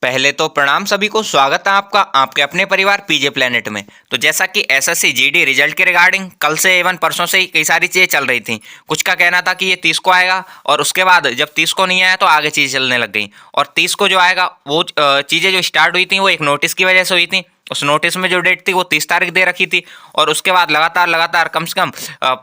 पहले तो प्रणाम सभी को, स्वागत है आपका आपके अपने परिवार पीजे प्लेनेट में। तो जैसा कि एसएससी जीडी रिजल्ट के रिगार्डिंग कल से एवं परसों से ही कई सारी चीज़ें चल रही थी। कुछ का कहना था कि ये 30 को आएगा और उसके बाद जब 30 को नहीं आया तो आगे चीज़ें चलने लग गई। और 30 को जो आएगा वो चीज़ें जो स्टार्ट हुई थी वो एक नोटिस की वजह से हुई थी। उस नोटिस में जो डेट थी वो 30 तारीख दे रखी थी और उसके बाद लगातार लगातार कम से कम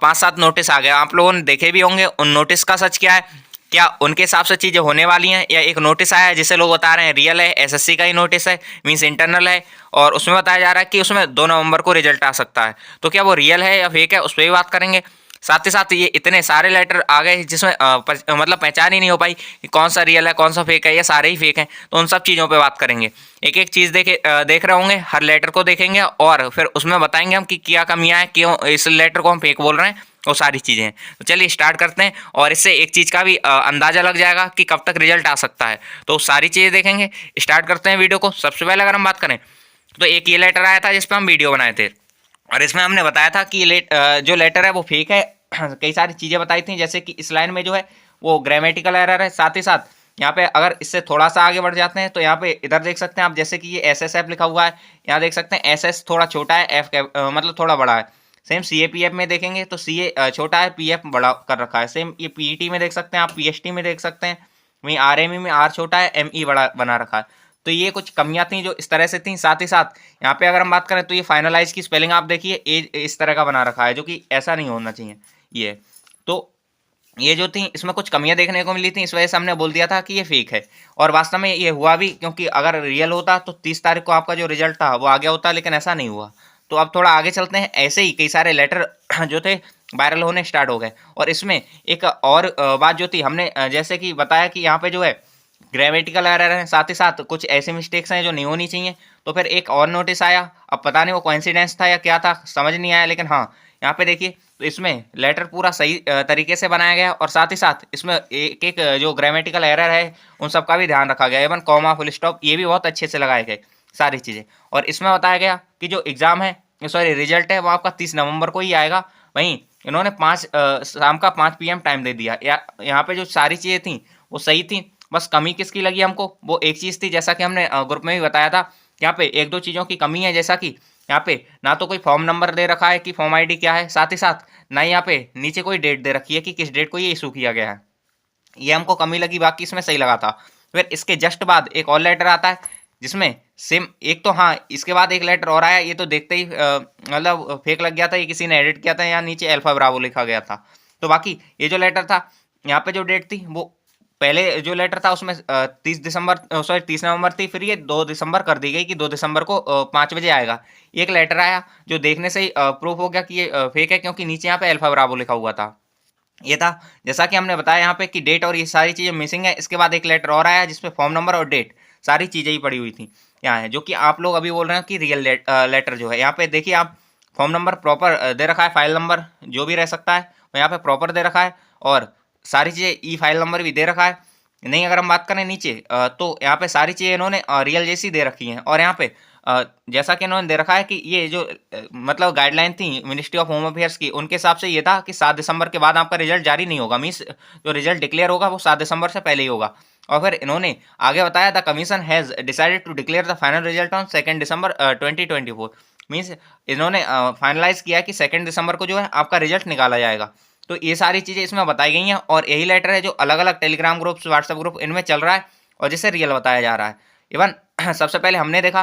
5-7 नोटिस आ गए। आप लोगों ने देखे भी होंगे उन नोटिस का सच क्या है। क्या उनके हिसाब से चीज़ें होने वाली हैं या एक नोटिस आया है जिसे लोग बता रहे हैं रियल है, एसएससी का ही नोटिस है, मीन्स इंटरनल है। और उसमें बताया जा रहा है कि उसमें 2 नवंबर को रिजल्ट आ सकता है। तो क्या वो रियल है या फेक है, उस पर भी बात करेंगे। साथ ही साथ ये इतने सारे लेटर आ गए जिसमें मतलब पहचान ही नहीं हो पाई कि कौन सा रियल है कौन सा फेक है, या सारे ही फेक हैं। तो उन सब चीज़ों पे बात करेंगे। एक एक चीज़ देख रहे होंगे, हर लेटर को देखेंगे और फिर उसमें बताएंगे हम कि क्या कमियां हैं, क्यों इस लेटर को हम फेक बोल रहे हैं, वो सारी चीज़ें हैं। तो चलिए स्टार्ट करते हैं और इससे एक चीज़ का भी अंदाज़ा लग जाएगा कि कब तक रिजल्ट आ सकता है। तो सारी चीज़ें देखेंगे। स्टार्ट करते हैं वीडियो को। सबसे पहले अगर हम बात करें तो एक ये लेटर आया था जिस पर हम वीडियो बनाए थे और इसमें हमने बताया था कि जो लेटर है वो फेक है। कई सारी चीज़ें बताई थी, जैसे कि इस लाइन में जो है वो ग्रामेटिकल एरर है। साथ ही साथ यहाँ पे अगर इससे थोड़ा सा आगे बढ़ जाते हैं तो यहाँ पे इधर देख सकते हैं आप, जैसे कि ये एस एस एफ लिखा हुआ है। यहाँ देख सकते हैं एस एस थोड़ा छोटा है, एफ मतलब थोड़ा बड़ा है। Same C A P F में देखेंगे तो सी ए छोटा है, पी एफ बड़ा कर रखा है। सेम ये पी ई टी में देख सकते हैं आप, पी एच टी में देख सकते हैं। वहीं आर एम ई में आर छोटा है, एम ई बड़ा बना रखा है। तो ये कुछ कमियां थी जो इस तरह से थी। साथ ही साथ यहाँ पे अगर हम बात करें तो ये फाइनलाइज की स्पेलिंग आप देखिए, ए इस तरह का बना रखा है जो कि ऐसा नहीं होना चाहिए। ये तो ये जो थी इसमें कुछ कमियां देखने को मिली थी, इस वजह से हमने बोल दिया था कि ये फेक है। और वास्तव में ये हुआ भी, क्योंकि अगर रियल होता तो 30 तारीख को आपका जो रिजल्ट था वो आ गया होता, लेकिन ऐसा नहीं हुआ। तो अब थोड़ा आगे चलते हैं। ऐसे ही कई सारे लेटर जो थे वायरल होने स्टार्ट हो गए। और इसमें एक और बात जो थी, हमने जैसे कि बताया कि यहाँ पे जो है ग्रामेटिकल एरर है, साथ ही साथ कुछ ऐसे मिस्टेक्स हैं जो नहीं होनी चाहिए। तो फिर एक और नोटिस आया। अब पता नहीं वो कोइंसिडेंस था या क्या था, समझ नहीं आया। लेकिन हाँ, यहाँ पे देखिए तो इसमें लेटर पूरा सही तरीके से बनाया गया और साथ ही साथ इसमें एक एक जो ग्रामेटिकल एरर है उन सब का भी ध्यान रखा गया। इवन कॉमा फुल स्टॉप ये भी बहुत अच्छे से लगाए गए सारी चीज़ें। और इसमें बताया गया कि जो एग्ज़ाम है, सॉरी रिजल्ट है, वो आपका 30 नवंबर को ही आएगा। वहीं इन्होंने शाम का 5 PM टाइम दे दिया। यहाँ पे जो सारी चीज़ें थी वो सही थी। बस कमी किसकी लगी हमको, वो एक चीज़ थी, जैसा कि हमने ग्रुप में भी बताया था। यहाँ पे एक दो चीज़ों की कमी है, जैसा कि यहाँ पे ना तो कोई फॉर्म नंबर दे रखा है कि फॉर्म आईडी क्या है, साथ ही साथ ना यहाँ पे नीचे कोई डेट दे रखी है कि किस डेट को ये इशू किया गया है। ये हमको कमी लगी, बाकी इसमें सही लगा था। फिर इसके जस्ट बाद एक और लेटर आता है जिसमें सेम एक, तो हाँ इसके बाद एक लेटर और आया। ये तो देखते ही मतलब फेक लग गया था, ये किसी ने एडिट किया था, यहाँ नीचे अल्फा ब्रावो लिखा गया था। तो बाकी ये जो लेटर था, यहाँ पे जो डेट थी वो पहले जो लेटर था उसमें 30 नवंबर थी। फिर ये 2 दिसंबर कर दी गई कि 2 दिसंबर को 5 बजे आएगा। एक लेटर आया जो देखने से ही प्रूफ हो गया कि ये फेक है, क्योंकि नीचे यहाँ पे अल्फा ब्रावो लिखा हुआ था। ये था, जैसा कि हमने बताया यहाँ पे कि डेट और ये सारी चीज़ें मिसिंग है। इसके बाद एक लेटर और आया जिसमें फॉर्म नंबर और डेट सारी चीज़ें ही पड़ी हुई थी यहाँ है, जो कि आप लोग अभी बोल रहे हैं कि रियल लेटर जो है। यहाँ पे देखिए आप, फॉर्म नंबर प्रॉपर दे रखा है, फाइल नंबर जो भी रह सकता है वो यहाँ पे प्रॉपर दे रखा है और सारी चीज़ें ई फाइल नंबर भी दे रखा है। नहीं, अगर हम बात करें नीचे तो यहाँ पे सारी चीज़ें इन्होंने रियल जैसी दे रखी हैं। और यहाँ पे जैसा कि इन्होंने दे रखा है कि ये जो मतलब गाइडलाइन थी मिनिस्ट्री ऑफ होम अफेयर्स की, उनके हिसाब से ये था कि 7 दिसंबर के बाद आपका रिजल्ट जारी नहीं होगा। मीन्स जो रिजल्ट डिक्लेयर होगा वो 7 दिसंबर से पहले ही होगा। और फिर इन्होंने आगे बताया, the commission has decided to declare the final result on 2 December 2024। Means इन्होंने फाइनलाइज किया कि 2 दिसंबर को जो है आपका रिजल्ट निकाला जाएगा। तो ये सारी चीज़ें इसमें बताई गई हैं और यही लेटर है जो अलग अलग टेलीग्राम ग्रुप्स, व्हाट्सएप ग्रुप इनमें चल रहा है और जिसे रियल बताया जा रहा है। इवन सबसे पहले हमने देखा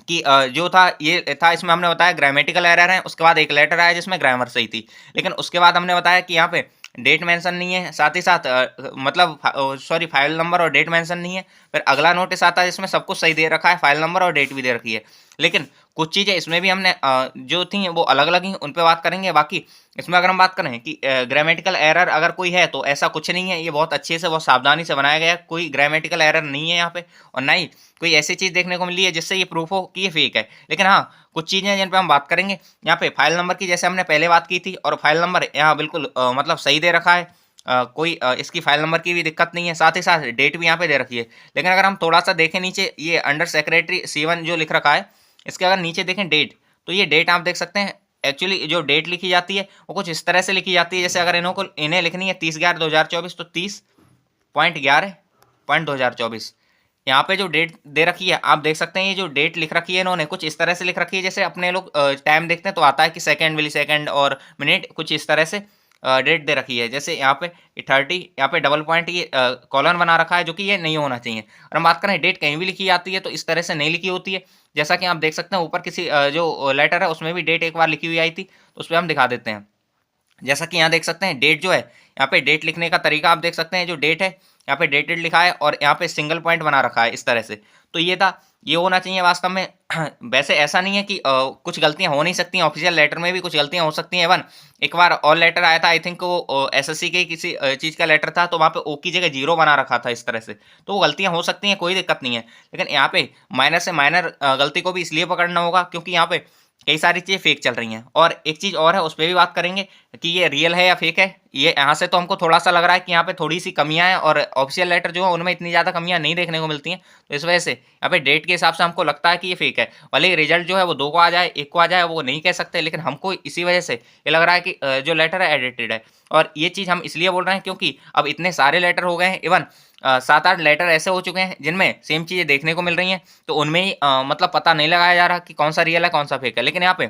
कि जो था ये था, इसमें हमने बताया ग्रामेटिकल एरर है। उसके बाद एक लेटर आया जिसमें ग्रामर सही थी, लेकिन उसके बाद हमने बताया कि यहाँ पे डेट मेंशन नहीं है, साथ ही साथ मतलब सॉरी फाइल नंबर और डेट मेंशन नहीं है। फिर अगला नोटिस आता है जिसमें सब कुछ सही दे रखा है, फाइल नंबर और डेट भी दे रखी है। लेकिन कुछ चीज़ें इसमें भी हमने जो थी वो अलग अलग ही, उन पर बात करेंगे। बाकी इसमें अगर हम बात करें कि ग्रामेटिकल एरर अगर कोई है तो ऐसा कुछ नहीं है। ये बहुत अच्छे से बहुत सावधानी से बनाया गया है, कोई ग्रामेटिकल एरर नहीं है यहाँ पे। और ना ही कोई ऐसी चीज़ देखने को मिली है जिससे ये प्रूफ हो कि ये फेक है। लेकिन हाँ, कुछ चीज़ें हैं जिन पे हम बात करेंगे। यहाँ पे फाइल नंबर की जैसे हमने पहले बात की थी, और फाइल नंबर यहाँ बिल्कुल मतलब सही दे रखा है। कोई इसकी फाइल नंबर की भी दिक्कत नहीं है, साथ ही साथ डेट भी यहाँ पे दे रखी है। लेकिन अगर हम थोड़ा सा देखें नीचे, ये अंडर सेक्रेटरी C1 जो लिख रखा है, इसके अगर नीचे देखें डेट, तो ये डेट आप देख सकते हैं। एक्चुअली जो डेट लिखी जाती है वो कुछ इस तरह से लिखी जाती है, जैसे अगर इन्हें लिखनी है 30/11/2024 तो 30.11.2024। यहाँ पे जो डेट दे रखी है आप देख सकते हैं, ये जो डेट लिख रखी है इन्होंने कुछ इस तरह से लिख रखी है, जैसे अपने लोग टाइम देखते हैं तो आता है कि सेकंड, मिली सेकंड और मिनट, कुछ इस तरह से डेट दे रखी है। जैसे यहाँ पे 30, यहाँ पे डबल पॉइंट ये कॉलन बना रखा है, जो कि ये नहीं होना चाहिए। और हम बात करें डेट कहीं भी लिखी जाती है तो इस तरह से नहीं लिखी होती है। जैसा कि आप देख सकते हैं ऊपर किसी जो लेटर है उसमें भी डेट एक बार लिखी हुई आई थी, तो उस पर हम दिखा देते हैं। जैसा कि यहाँ देख सकते हैं डेट जो है, यहाँ पे डेट लिखने का तरीका आप देख सकते हैं, जो डेट है यहाँ पे डेटेड लिखा है और यहाँ पे सिंगल पॉइंट बना रखा है इस तरह से। तो ये था, ये होना चाहिए वास्तव में। वैसे ऐसा नहीं है कि कुछ गलतियां हो नहीं सकती हैं, ऑफिशियल लेटर में भी कुछ गलतियां हो सकती हैं। इवन एक बार और लेटर आया था, आई थिंक वो एसएससी के किसी चीज़ का लेटर था, तो वहाँ पे ओ की जगह जीरो बना रखा था इस तरह से। तो वो गलतियां हो सकती हैं, कोई दिक्कत नहीं है। लेकिन यहाँ पे माइनर से माइनर गलती को भी इसलिए पकड़ना होगा क्योंकि यहाँ पे कई सारी चीज़ें फेक चल रही हैं। और एक चीज़ और है, उस पर भी बात करेंगे कि ये रियल है या फेक है। ये यहाँ से तो हमको थोड़ा सा लग रहा है कि यहाँ पे थोड़ी सी कमियां हैं, और ऑफिशियल लेटर जो है उनमें इतनी ज़्यादा कमियां नहीं देखने को मिलती हैं। तो इस वजह से यहाँ पे डेट के हिसाब से हमको लगता है कि ये फेक है। भले रिजल्ट जो है वो 2 को आ जाए, 1 को आ जाए, वो नहीं कह सकते, लेकिन हमको इसी वजह से ये लग रहा है कि जो लेटर है एडिटेड है। और ये चीज़ हम इसलिए बोल रहे हैं क्योंकि अब इतने सारे लेटर हो गए हैं, इवन 7-8 लेटर ऐसे हो चुके हैं जिनमें सेम चीज़ें देखने को मिल रही हैं। तो उनमें ही मतलब पता नहीं लगाया जा रहा कि कौन सा रियल है कौन सा फेक है। लेकिन यहाँ पे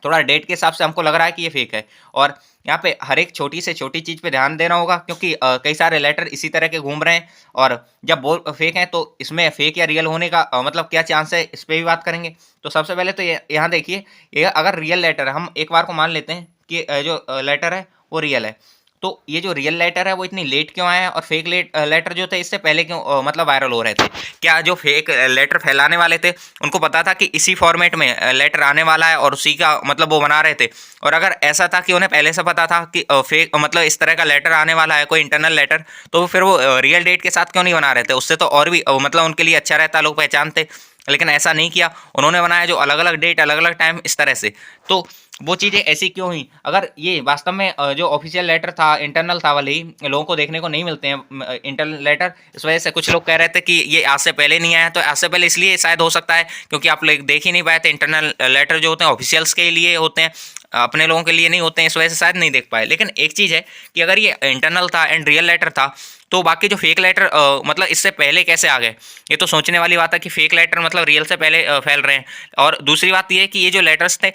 थोड़ा डेट के हिसाब से हमको लग रहा है कि ये फेक है। और यहाँ पे हर एक छोटी से छोटी चीज़ पे ध्यान देना होगा, क्योंकि कई सारे लेटर इसी तरह के घूम रहे हैं। और जब बोल फेक हैं तो इसमें फेक या रियल होने का मतलब क्या चांस है, इस पर भी बात करेंगे। तो सबसे पहले तो ये यहाँ देखिए, ये अगर रियल लेटर है, हम एक बार को मान लेते हैं कि जो लेटर है वो रियल है, तो ये जो रियल लेटर है वो इतनी लेट क्यों आया है, और फेक लेटर जो थे इससे पहले क्यों मतलब वायरल हो रहे थे। क्या जो फेक लेटर फैलाने वाले थे उनको पता था कि इसी फॉर्मेट में लेटर आने वाला है और उसी का मतलब वो बना रहे थे। और अगर ऐसा था कि उन्हें पहले से पता था कि फेक मतलब इस तरह का लेटर आने वाला है, कोई इंटरनल लेटर, तो फिर वो रियल डेट के साथ क्यों नहीं बना रहे थे। उससे तो और भी मतलब उनके लिए अच्छा रहता, लोग पहचानते। लेकिन ऐसा नहीं किया, उन्होंने बनाया जो अलग अलग डेट अलग अलग टाइम इस तरह से। तो वो चीज़ें ऐसी क्यों हुई। अगर ये वास्तव में जो ऑफिशियल लेटर था, इंटरनल था, वाले ही लोगों को देखने को नहीं मिलते हैं इंटरनल लेटर, इस वजह से कुछ लोग कह रहे थे कि ये आज से पहले नहीं आया। तो आज से पहले इसलिए शायद हो सकता है क्योंकि आप लोग देख ही नहीं पाए थे। इंटरनल लेटर जो होते हैं ऑफिशियल्स के लिए होते हैं, अपने लोगों के लिए नहीं होते हैं, इस वजह से शायद नहीं देख पाए। लेकिन एक चीज़ है कि अगर ये इंटरनल था एंड रियल लेटर था, तो बाकी जो फेक लेटर मतलब इससे पहले कैसे आ गए, ये तो सोचने वाली बात है कि फेक लेटर मतलब रियल से पहले फैल रहे हैं। और दूसरी बात ये है कि ये जो लेटर्स थे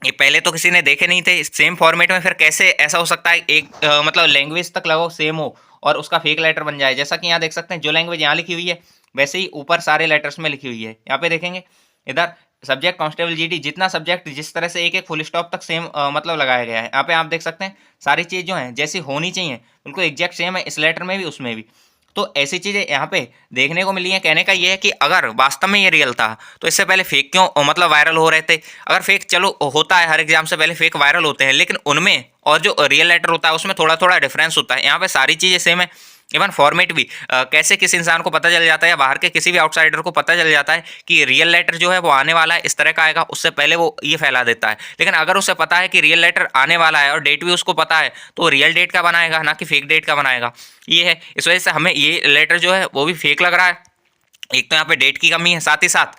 ये पहले तो किसी ने देखे नहीं थे सेम फॉर्मेट में, फिर कैसे ऐसा हो सकता है एक मतलब लैंग्वेज तक लगभग सेम हो और उसका फेक लेटर बन जाए। जैसा कि यहाँ देख सकते हैं, जो लैंग्वेज यहाँ लिखी हुई है वैसे ही ऊपर सारे लेटर्स में लिखी हुई है। यहाँ पे देखेंगे इधर सब्जेक्ट कांस्टेबल जीडी, जितना सब्जेक्ट जिस तरह से एक एक फुल स्टॉप तक सेम मतलब लगाया गया है। यहाँ पे आप देख सकते हैं सारी चीज़ जो है जैसी होनी चाहिए बिल्कुल एग्जैक्ट सेम है, इस लेटर में भी उसमें भी। तो ऐसी चीज़ें यहाँ पे देखने को मिली हैं। कहने का ये है कि अगर वास्तव में ये रियल था तो इससे पहले फेक क्यों मतलब वायरल हो रहे थे। अगर फेक चलो होता है, हर एग्जाम से पहले फेक वायरल होते हैं, लेकिन उनमें और जो रियल लेटर होता है उसमें थोड़ा थोड़ा डिफरेंस होता है। यहाँ पे सारी चीज़ें सेम है, इवन फॉर्मेट भी। कैसे किसी इंसान को पता चल जाता है या बाहर के किसी भी आउटसाइडर को पता चल जाता है कि रियल लेटर जो है वो आने वाला है, इस तरह का आएगा, उससे पहले वो ये फैला देता है। लेकिन अगर उसे पता है कि रियल लेटर आने वाला है और डेट भी उसको पता है, तो रियल डेट का बनाएगा ना कि फेक डेट का बनाएगा। ये है, इस वजह से हमें ये लेटर जो है वो भी फेक लग रहा है। एक तो यहाँ पे डेट की कमी है, साथ ही साथ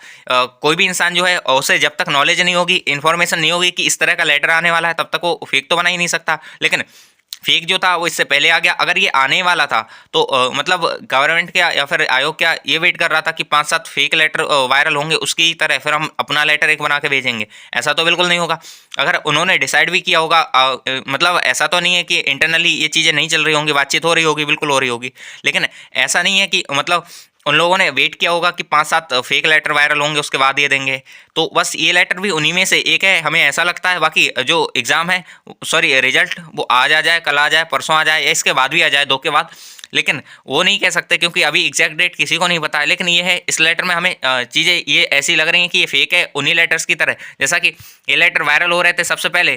कोई भी इंसान जो है उसे जब तक नॉलेज नहीं होगी, इन्फॉर्मेशन नहीं होगी कि इस तरह का लेटर आने वाला है, तब तक वो फेक तो बना ही नहीं सकता। लेकिन फेक जो था वो इससे पहले आ गया। अगर ये आने वाला था तो मतलब गवर्नमेंट क्या या फिर आयोग क्या ये वेट कर रहा था कि 5-7 फेक लेटर वायरल होंगे उसकी तरह फिर हम अपना लेटर एक बना के भेजेंगे? ऐसा तो बिल्कुल नहीं होगा। अगर उन्होंने डिसाइड भी किया होगा मतलब ऐसा तो नहीं है कि इंटरनली ये चीज़ें नहीं चल रही होंगी, बातचीत हो रही होगी, बिल्कुल हो रही होगी। लेकिन ऐसा नहीं है कि मतलब उन लोगों ने वेट किया होगा कि 5-7 फेक लेटर वायरल होंगे उसके बाद ये देंगे। तो बस ये लेटर भी उन्हीं में से एक है, हमें ऐसा लगता है। बाकी जो एग्ज़ाम है, सॉरी रिजल्ट, वो आज आ जाए, कल आ जाए, परसों आ जाए या इसके बाद भी आ जाए, 2 के बाद, लेकिन वो नहीं कह सकते क्योंकि अभी एग्जैक्ट डेट किसी को नहीं पता है। लेकिन ये है, इस लेटर में हमें चीज़ें ये ऐसी लग रही हैं कि ये फेक है उन्हीं लेटर्स की तरह। जैसा कि ये लेटर वायरल हो रहे थे सबसे पहले,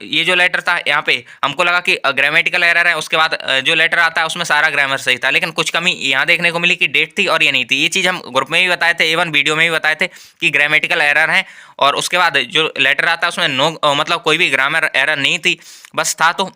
ये जो लेटर था यहाँ पे हमको लगा कि ग्रामेटिकल एरर है, उसके बाद जो लेटर आता है उसमें सारा ग्रामर सही था। लेकिन कुछ कमी यहाँ देखने को मिली कि डेट थी और ये नहीं थी। ये चीज़ हम ग्रुप में भी बताए थे, इवन वीडियो में भी बताए थे कि ग्रामेटिकल एरर है। और उसके बाद जो लेटर आता है उसमें नो मतलब कोई भी ग्रामर एरर नहीं थी, बस था तो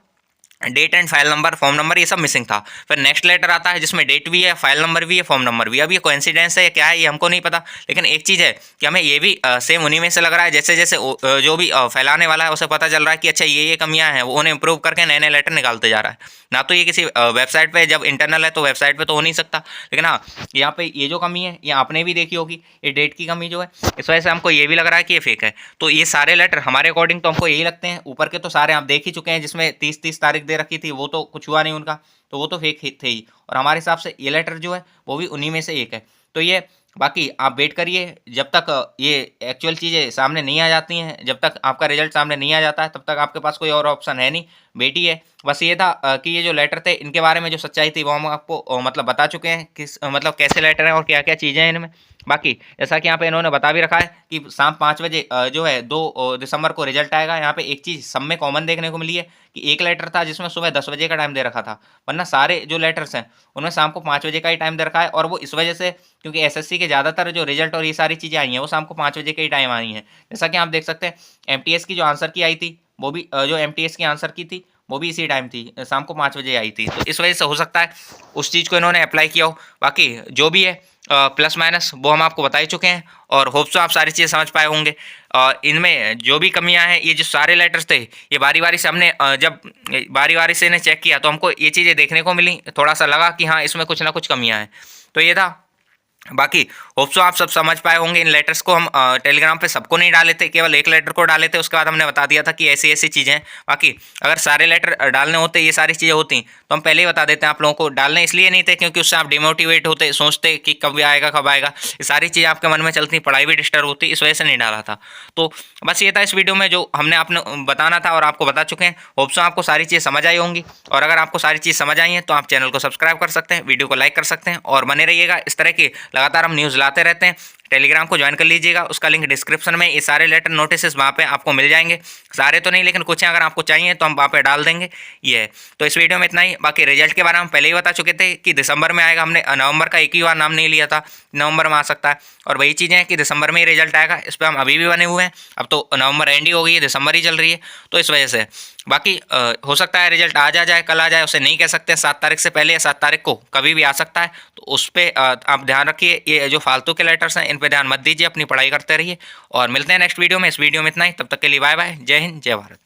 date and file number, form number, ये सब मिसिंग था। फिर नेक्स्ट लेटर आता है जिसमें डेट भी है, फाइल नंबर भी है, फॉर्म नंबर भी है। अब ये कोइंसिडेंस है या क्या है ये हमको नहीं पता, लेकिन एक चीज़ है कि हमें ये भी सेम उन्हीं में से लग रहा है जैसे जैसे जो भी फैलाने वाला है उसे पता चल रहा है कि अच्छा ये कमियां हैं, वो उन्हें इम्प्रूव करके नए नए लेटर निकालते जा रहा है। ना तो ये किसी वेबसाइट पे, जब इंटरनल है तो वेबसाइट पे तो हो नहीं सकता, लेकिन हाँ यहाँ पे ये जो कमी है ये आपने भी देखी होगी, ये डेट की कमी जो है, इस वजह से हमको ये भी लग रहा है कि ये फेक है। तो ये सारे लेटर हमारे अकॉर्डिंग तो हमको यही लगते हैं। ऊपर के तो सारे आप देख ही चुके हैं, जिसमें 30 तारीख दे रखी थी, वो तो कुछ हुआ नहीं उनका, तो वो तो फेक थे ही। और हमारे हिसाब से ये लेटर जो है वो भी उन्हीं में से एक है। तो ये बाकी आप वेट करिए जब तक ये एक्चुअल चीज़ें सामने नहीं आ जाती हैं, जब तक आपका रिजल्ट सामने नहीं आ जाता है तब तक आपके पास कोई और ऑप्शन है नहीं, बेटी है। बस ये था कि ये जो लेटर थे इनके बारे में जो सच्चाई थी वो हम आपको मतलब बता चुके हैं, किस मतलब कैसे लेटर हैं और क्या क्या चीज़ें हैं इनमें। बाकी जैसा कि यहाँ पे इन्होंने बता भी रखा है कि शाम 5 बजे जो है 2 दिसंबर को रिजल्ट आएगा। यहाँ पे एक चीज़ सब में कॉमन देखने को मिली है कि एक लेटर था जिसमें सुबह 10 बजे का टाइम दे रखा था, वरना सारे जो लेटर्स हैं उनमें शाम को 5 बजे का ही टाइम दे रखा है। और वो इस वजह से क्योंकि एसएससी के ज़्यादातर जो रिजल्ट और ये सारी चीज़ें आई हैं वो शाम को 5 बजे के ही टाइम आई हैं। जैसा कि आप देख सकते हैं एमटीएस की जो आंसर की आई थी वो भी जो एमटीएस की आंसर की थी वो भी इसी टाइम थी, शाम को 5 बजे आई थी। तो इस वजह से हो सकता है उस चीज़ को इन्होंने अप्लाई किया हो। बाकी जो भी है प्लस माइनस वो हम आपको बता ही चुके हैं, और होप सो आप सारी चीज़ें समझ पाए होंगे। और इनमें जो भी कमियां हैं, ये जो सारे लेटर्स थे ये बारी बारी से हमने जब बारी बारी से इन्हें चेक किया तो हमको ये चीज़ें देखने को मिली, थोड़ा सा लगा कि हाँ इसमें कुछ ना कुछ कमियां हैं। तो ये था। बाकी होप सो आप सब समझ पाए होंगे। इन लेटर्स को हम टेलीग्राम पे सबको नहीं डाले थे, केवल एक लेटर को डाले थे, उसके बाद हमने बता दिया था कि ऐसी ऐसी चीज़ें हैं। बाकी अगर सारे लेटर डालने होते, ये सारी चीज़ें होती तो हम पहले ही बता देते हैं आप लोगों को। डालने इसलिए नहीं थे क्योंकि उससे आप डिमोटिवेट होते, सोचते कि कब आएगा कब आएगा, ये सारी चीज़ें आपके मन में चलती, पढ़ाई भी डिस्टर्ब होती, इस वजह से नहीं डाला था। तो बस ये था इस वीडियो में जो हमने आपने बताना था और आपको बता चुके हैं। होप सो आपको सारी चीज़ें समझ आई होंगी, और अगर आपको सारी चीज़ समझ आई हैं तो आप चैनल को सब्सक्राइब कर सकते हैं, वीडियो को लाइक कर सकते हैं, और बने रहिएगा। इस तरह की लगातार हम न्यूज़ लाते रहते हैं। टेलीग्राम को ज्वाइन कर लीजिएगा, उसका लिंक डिस्क्रिप्शन में, ये सारे लेटर नोटिस वहाँ पे आपको मिल जाएंगे। सारे तो नहीं लेकिन कुछ हैं, अगर आपको चाहिए तो हम वहाँ पे डाल देंगे। ये है। तो इस वीडियो में इतना ही। बाकी रिजल्ट के बारे में हम पहले ही बता चुके थे कि दिसंबर में आएगा, हमने नवंबर का एक ही बार नाम नहीं लिया था, नवंबर में आ सकता है। और वही चीज़ें हैं कि दिसंबर में ही रिजल्ट आएगा, इस पर हम अभी भी बने हुए हैं। अब तो नवंबर एंड ही हो गई है, दिसंबर ही चल रही है, तो इस वजह से बाकी हो सकता है रिजल्ट आज आ जाए, कल आ जाए, उसे नहीं कह सकते। 7 तारीख से पहले या 7 तारीख को कभी भी आ सकता है, तो उस पर आप ध्यान रखिए। ये जो फालतू के लेटर्स हैं इन पर ध्यान मत दीजिए, अपनी पढ़ाई करते रहिए। और मिलते हैं नेक्स्ट वीडियो में। इस वीडियो में इतना ही, तब तक के लिए बाय बाय, जय हिंद, जय भारत।